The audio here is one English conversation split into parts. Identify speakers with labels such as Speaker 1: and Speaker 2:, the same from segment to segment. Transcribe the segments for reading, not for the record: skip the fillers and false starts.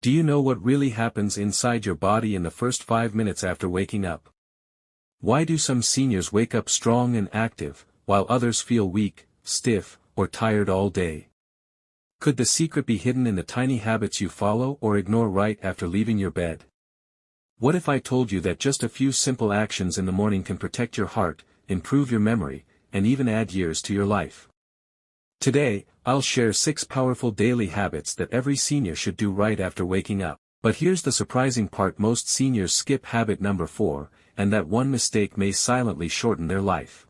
Speaker 1: Do you know what really happens inside your body in the first 5 minutes after waking up? Why do some seniors wake up strong and active, while others feel weak, stiff, or tired all day? Could the secret be hidden in the tiny habits you follow or ignore right after leaving your bed? What if I told you that just a few simple actions in the morning can protect your heart, improve your memory, and even add years to your life? Today, I'll share 6 powerful daily habits that every senior should do right after waking up. But here's the surprising part: most seniors skip habit number 4, and that one mistake may silently shorten their life.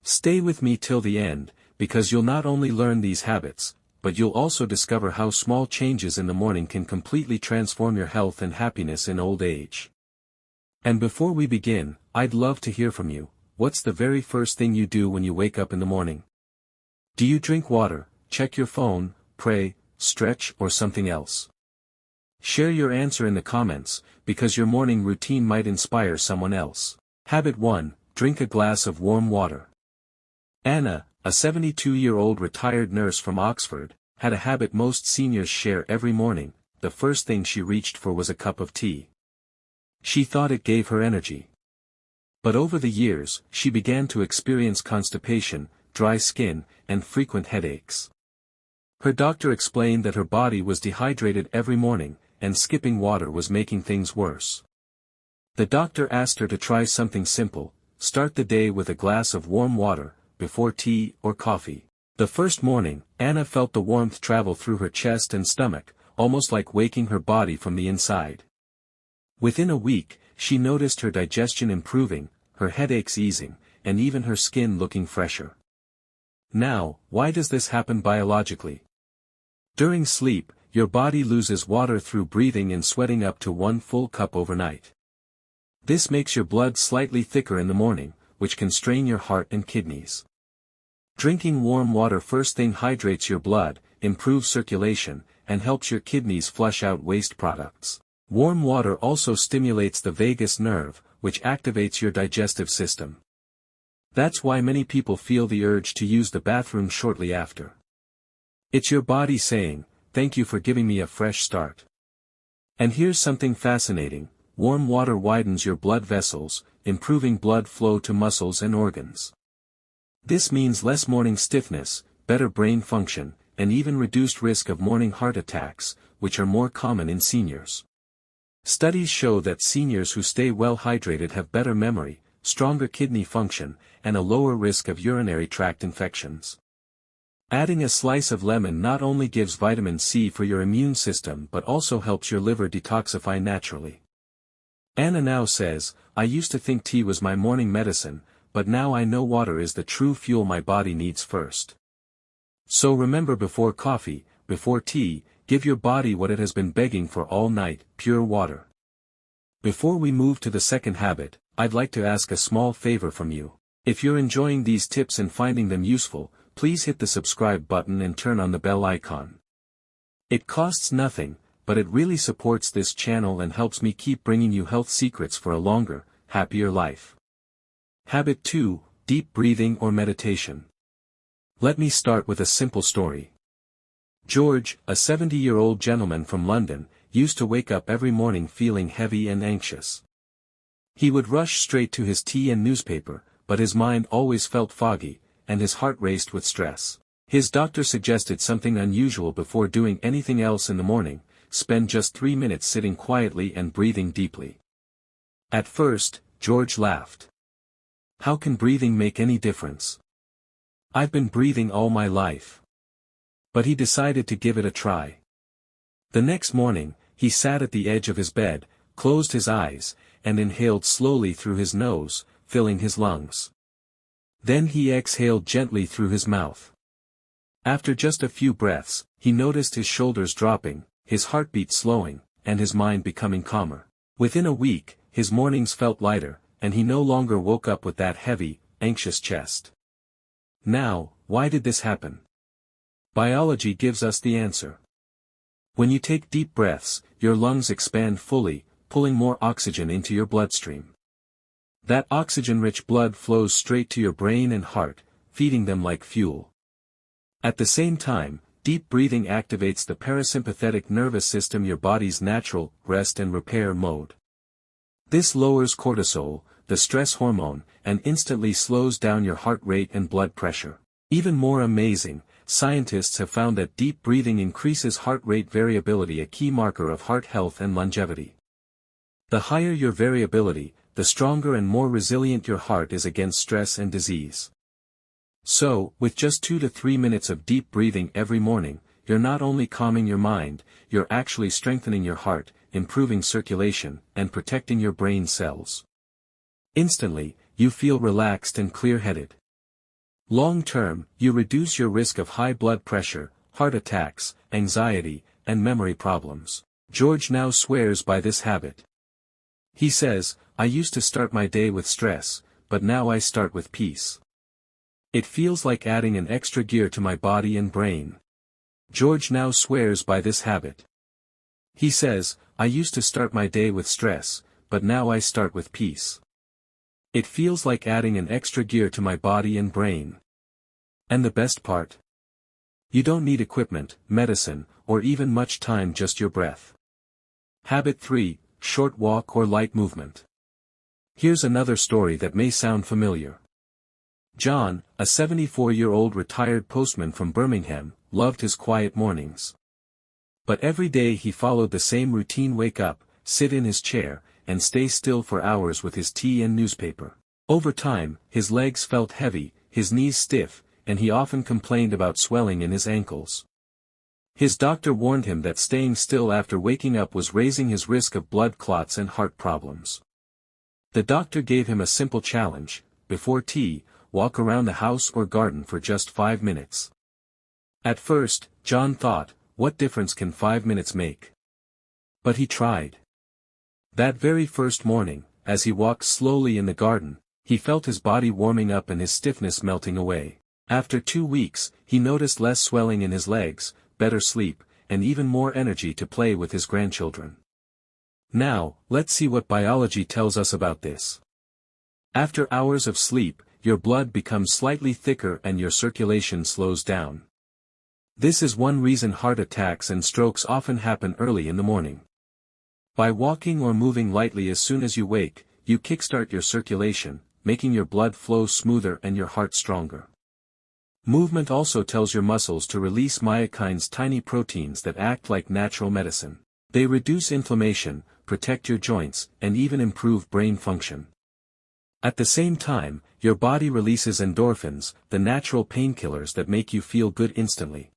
Speaker 1: Stay with me till the end, because you'll not only learn these habits, but you'll also discover how small changes in the morning can completely transform your health and happiness in old age. And before we begin, I'd love to hear from you. What's the very first thing you do when you wake up in the morning? Do you drink water, check your phone, pray, stretch, or something else? Share your answer in the comments, because your morning routine might inspire someone else. Habit 1: drink a glass of warm water. Anna, a 72-year-old retired nurse from Oxford, had a habit most seniors share every morning. The first thing she reached for was a cup of tea. She thought it gave her energy. But over the years, she began to experience constipation, dry skin, and frequent headaches. Her doctor explained that her body was dehydrated every morning, and skipping water was making things worse. The doctor asked her to try something simple: start the day with a glass of warm water, before tea or coffee. The first morning, Anna felt the warmth travel through her chest and stomach, almost like waking her body from the inside. Within a week, she noticed her digestion improving, her headaches easing, and even her skin looking fresher. Now, why does this happen biologically? During sleep, your body loses water through breathing and sweating up to 1 full cup overnight. This makes your blood slightly thicker in the morning, which can strain your heart and kidneys. Drinking warm water first thing hydrates your blood, improves circulation, and helps your kidneys flush out waste products. Warm water also stimulates the vagus nerve, which activates your digestive system. That's why many people feel the urge to use the bathroom shortly after. It's your body saying, "Thank you for giving me a fresh start." And here's something fascinating: warm water widens your blood vessels, improving blood flow to muscles and organs. This means less morning stiffness, better brain function, and even reduced risk of morning heart attacks, which are more common in seniors. Studies show that seniors who stay well hydrated have better memory, stronger kidney function, and a lower risk of urinary tract infections. Adding a slice of lemon not only gives vitamin C for your immune system but also helps your liver detoxify naturally. Anna now says, "I used to think tea was my morning medicine, but now I know water is the true fuel my body needs first." So remember, before coffee, before tea, give your body what it has been begging for all night: pure water. Before we move to the second habit, I'd like to ask a small favor from you. If you're enjoying these tips and finding them useful, please hit the subscribe button and turn on the bell icon. It costs nothing, but it really supports this channel and helps me keep bringing you health secrets for a longer, happier life. Habit 2: deep breathing or meditation. Let me start with a simple story. George, a 70-year-old gentleman from London, used to wake up every morning feeling heavy and anxious. He would rush straight to his tea and newspaper, but his mind always felt foggy, and his heart raced with stress. His doctor suggested something unusual before doing anything else in the morning: spend just 3 minutes sitting quietly and breathing deeply. At first, George laughed. "How can breathing make any difference? I've been breathing all my life." But he decided to give it a try. The next morning, he sat at the edge of his bed, closed his eyes, and inhaled slowly through his nose, filling his lungs. Then he exhaled gently through his mouth. After just a few breaths, he noticed his shoulders dropping, his heartbeat slowing, and his mind becoming calmer. Within a week, his mornings felt lighter, and he no longer woke up with that heavy, anxious chest. Now, why did this happen? Biology gives us the answer. When you take deep breaths, your lungs expand fully, pulling more oxygen into your bloodstream. That oxygen-rich blood flows straight to your brain and heart, feeding them like fuel. At the same time, Deep breathing activates the parasympathetic nervous system, your body's natural rest and repair mode. This lowers cortisol, the stress hormone, and instantly slows down your heart rate and blood pressure. Even more amazing, scientists have found that deep breathing increases heart rate variability, a key marker of heart health and longevity. The higher your variability, the stronger and more resilient your heart is against stress and disease. So, with just 2 to 3 minutes of deep breathing every morning, you're not only calming your mind, you're actually strengthening your heart, improving circulation, and protecting your brain cells. Instantly, you feel relaxed and clear-headed. Long-term, you reduce your risk of high blood pressure, heart attacks, anxiety, and memory problems. George now swears by this habit. He says, "I used to start my day with stress, but now I start with peace. It feels like adding an extra gear to my body and brain." George now swears by this habit. He says, "I used to start my day with stress, but now I start with peace. It feels like adding an extra gear to my body and brain." And the best part? You don't need equipment, medicine, or even much time, just your breath. Habit 3, short walk or light movement. Here's another story that may sound familiar. John, a 74-year-old retired postman from Birmingham, loved his quiet mornings. But every day he followed the same routine: wake up, sit in his chair, and stay still for hours with his tea and newspaper. Over time, his legs felt heavy, his knees stiff, and he often complained about swelling in his ankles. His doctor warned him that staying still after waking up was raising his risk of blood clots and heart problems. The doctor gave him a simple challenge: before tea, walk around the house or garden for just 5 minutes. At first, John thought, what difference can 5 minutes make? But he tried. That very first morning, as he walked slowly in the garden, he felt his body warming up and his stiffness melting away. After 2 weeks, he noticed less swelling in his legs, better sleep, and even more energy to play with his grandchildren. Now, let's see what biology tells us about this. After hours of sleep, your blood becomes slightly thicker and your circulation slows down. This is one reason heart attacks and strokes often happen early in the morning. By walking or moving lightly as soon as you wake, you kickstart your circulation, making your blood flow smoother and your heart stronger. Movement also tells your muscles to release myokines, tiny proteins that act like natural medicine. They reduce inflammation, protect your joints, and even improve brain function. At the same time, your body releases endorphins, the natural painkillers that make you feel good instantly.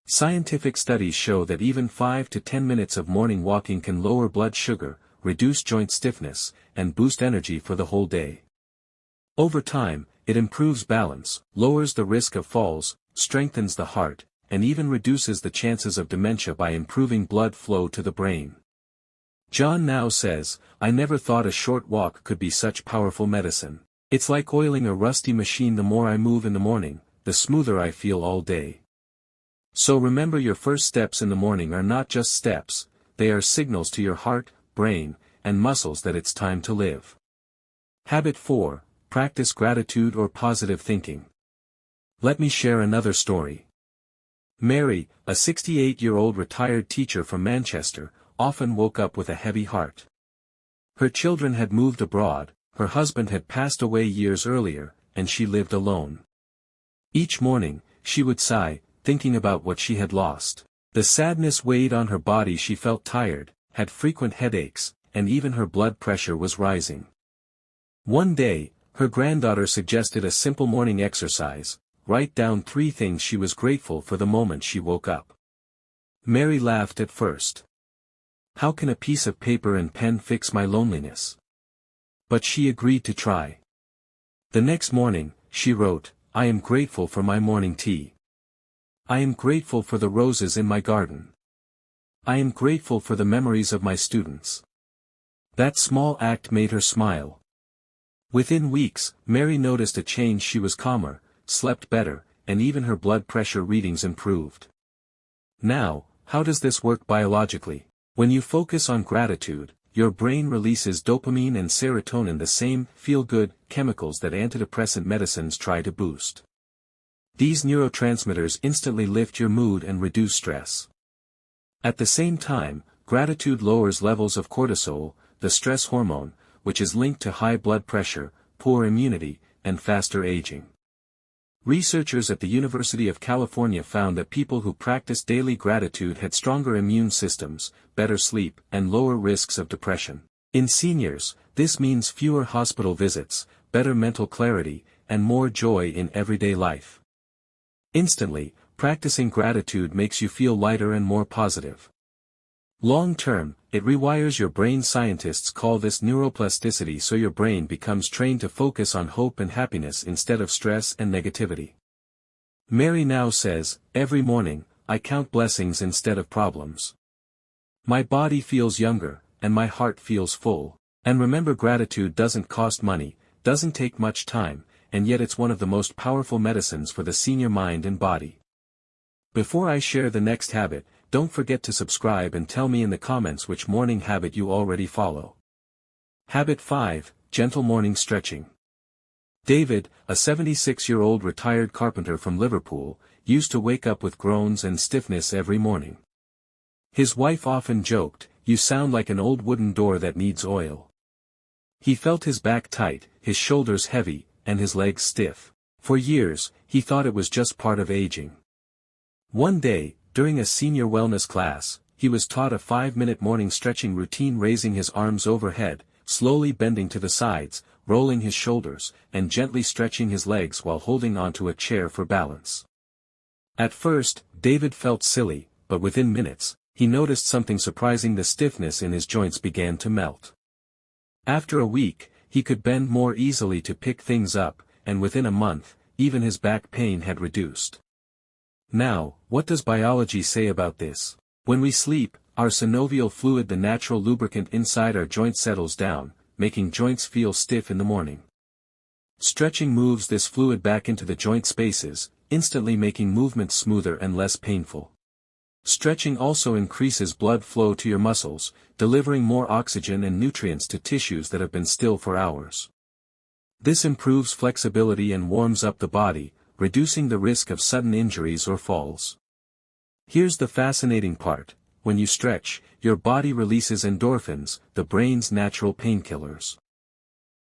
Speaker 1: Scientific studies show that even 5 to 10 minutes of morning walking can lower blood sugar, reduce joint stiffness, and boost energy for the whole day. Over time, it improves balance, lowers the risk of falls, strengthens the heart, and even reduces the chances of dementia by improving blood flow to the brain. John now says, "I never thought a short walk could be such powerful medicine. It's like oiling a rusty machine. The more I move in the morning, the smoother I feel all day." So remember, your first steps in the morning are not just steps, they are signals to your heart, brain, and muscles that it's time to live. Habit 4, practice gratitude or positive thinking. Let me share another story. Mary, a 68-year-old retired teacher from Manchester, often woke up with a heavy heart. Her children had moved abroad, her husband had passed away years earlier, and she lived alone. Each morning, she would sigh, thinking about what she had lost. The sadness weighed on her body. She felt tired, had frequent headaches, and even her blood pressure was rising. One day, her granddaughter suggested a simple morning exercise: write down 3 things she was grateful for the moment she woke up. Mary laughed at first. How can a piece of paper and pen fix my loneliness? But she agreed to try. The next morning, she wrote, I am grateful for my morning tea. I am grateful for the roses in my garden. I am grateful for the memories of my students. That small act made her smile. Within weeks, Mary noticed a change. She was calmer, slept better, and even her blood pressure readings improved. Now, how does this work biologically? When you focus on gratitude, your brain releases dopamine and serotonin, the same feel-good chemicals that antidepressant medicines try to boost. These neurotransmitters instantly lift your mood and reduce stress. At the same time, gratitude lowers levels of cortisol, the stress hormone, which is linked to high blood pressure, poor immunity, and faster aging. Researchers at the University of California found that people who practiced daily gratitude had stronger immune systems, better sleep, and lower risks of depression. In seniors, this means fewer hospital visits, better mental clarity, and more joy in everyday life. Instantly, practicing gratitude makes you feel lighter and more positive. Long term, it rewires your brain. Scientists call this neuroplasticity, so your brain becomes trained to focus on hope and happiness instead of stress and negativity. Mary now says, "Every morning, I count blessings instead of problems. My body feels younger, and my heart feels full." And remember, gratitude doesn't cost money, doesn't take much time, and yet it's one of the most powerful medicines for the senior mind and body. Before I share the next habit, don't forget to subscribe and tell me in the comments which morning habit you already follow. Habit 5, Gentle Morning Stretching. David, a 76-year-old retired carpenter from Liverpool, used to wake up with groans and stiffness every morning. His wife often joked, "You sound like an old wooden door that needs oil." He felt his back tight, his shoulders heavy, and his legs stiff. For years, he thought it was just part of aging. One day, during a senior wellness class, he was taught a 5-minute morning stretching routine, raising his arms overhead, slowly bending to the sides, rolling his shoulders, and gently stretching his legs while holding onto a chair for balance. At first, David felt silly, but within minutes, he noticed something surprising. The stiffness in his joints began to melt. After a week, he could bend more easily to pick things up, and within a month, even his back pain had reduced. Now, what does biology say about this? When we sleep, our synovial fluid, the natural lubricant inside our joints, settles down, making joints feel stiff in the morning. Stretching moves this fluid back into the joint spaces, instantly making movements smoother and less painful. Stretching also increases blood flow to your muscles, delivering more oxygen and nutrients to tissues that have been still for hours. This improves flexibility and warms up the body, reducing the risk of sudden injuries or falls. Here's the fascinating part: when you stretch, your body releases endorphins, the brain's natural painkillers.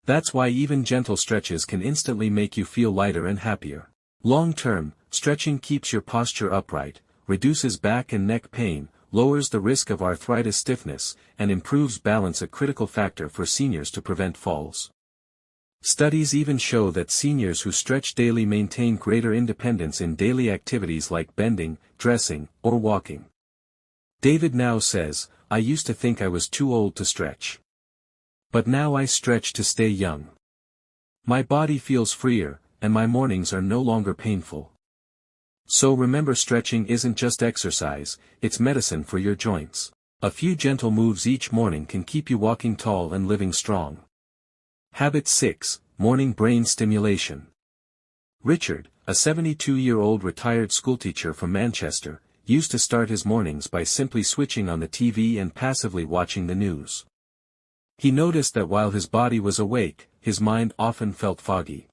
Speaker 1: That's why even gentle stretches can instantly make you feel lighter and happier. Long-term, stretching keeps your posture upright, reduces back and neck pain, lowers the risk of arthritis, stiffness, and improves balance, a critical factor for seniors to prevent falls. Studies even show that seniors who stretch daily maintain greater independence in daily activities like bending, dressing, or walking. David now says, "I used to think I was too old to stretch. But now I stretch to stay young. My body feels freer, and my mornings are no longer painful." So remember, stretching isn't just exercise, it's medicine for your joints. A few gentle moves each morning can keep you walking tall and living strong. Habit 6, Morning Brain Stimulation. Richard, a 72-year-old retired schoolteacher from Manchester, used to start his mornings by simply switching on the TV and passively watching the news. He noticed that while his body was awake, his mind often felt foggy.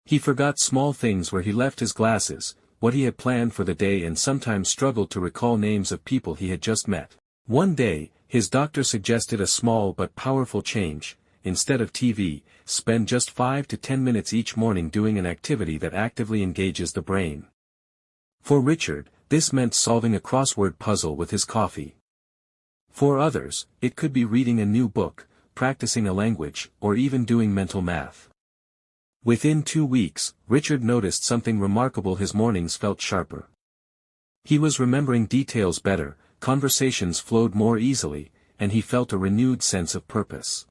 Speaker 1: He forgot small things, where he left his glasses, what he had planned for the day, and sometimes struggled to recall names of people he had just met. One day, his doctor suggested a small but powerful change: instead of TV, spend just 5 to 10 minutes each morning doing an activity that actively engages the brain. For Richard, this meant solving a crossword puzzle with his coffee. For others, it could be reading a new book, practicing a language, or even doing mental math. Within 2 weeks, Richard noticed something remarkable: his mornings felt sharper. He was remembering details better, conversations flowed more easily, and he felt a renewed sense of purpose.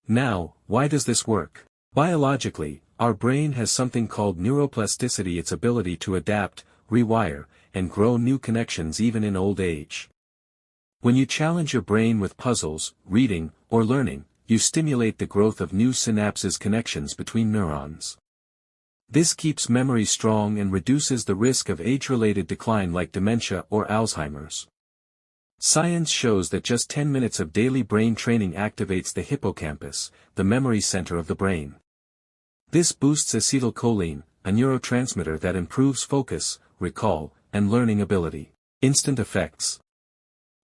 Speaker 1: Now, why does this work? Biologically, our brain has something called neuroplasticity, its ability to adapt, rewire, and grow new connections even in old age. When you challenge your brain with puzzles, reading, or learning, you stimulate the growth of new synapses, connections between neurons. This keeps memory strong and reduces the risk of age-related decline like dementia or Alzheimer's. Science shows that just 10 minutes of daily brain training activates the hippocampus, the memory center of the brain. This boosts acetylcholine, a neurotransmitter that improves focus, recall, and learning ability. Instant effects.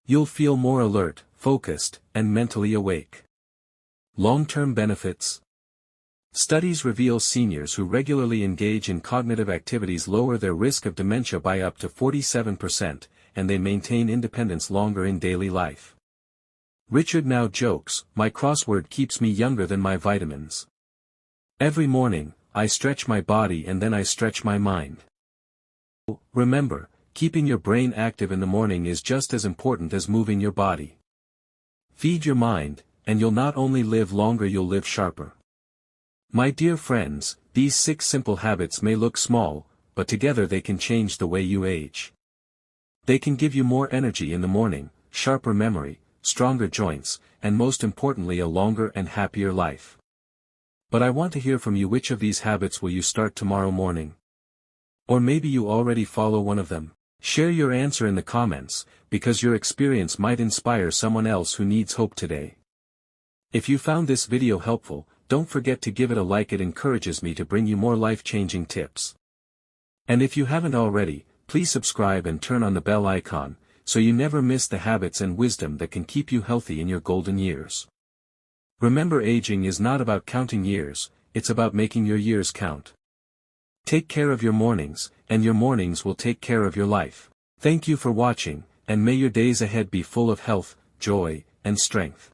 Speaker 1: You'll feel more alert, focused, and mentally awake. Long-term benefits. Studies reveal seniors who regularly engage in cognitive activities lower their risk of dementia by up to 47%, and they maintain independence longer in daily life. Richard now jokes, "My crossword keeps me younger than my vitamins. Every morning, I stretch my body and then I stretch my mind." Remember, keeping your brain active in the morning is just as important as moving your body. Feed your mind, and you'll not only live longer, you'll live sharper. My dear friends, these 6 simple habits may look small, but together they can change the way you age. They can give you more energy in the morning, sharper memory, stronger joints, and most importantly a longer and happier life. But I want to hear from you, which of these habits will you start tomorrow morning? Or maybe you already follow one of them. Share your answer in the comments, because your experience might inspire someone else who needs hope today. If you found this video helpful, don't forget to give it a like. It encourages me to bring you more life-changing tips. And if you haven't already, please subscribe and turn on the bell icon, so you never miss the habits and wisdom that can keep you healthy in your golden years. Remember, aging is not about counting years, it's about making your years count. Take care of your mornings, and your mornings will take care of your life. Thank you for watching, and may your days ahead be full of health, joy, and strength.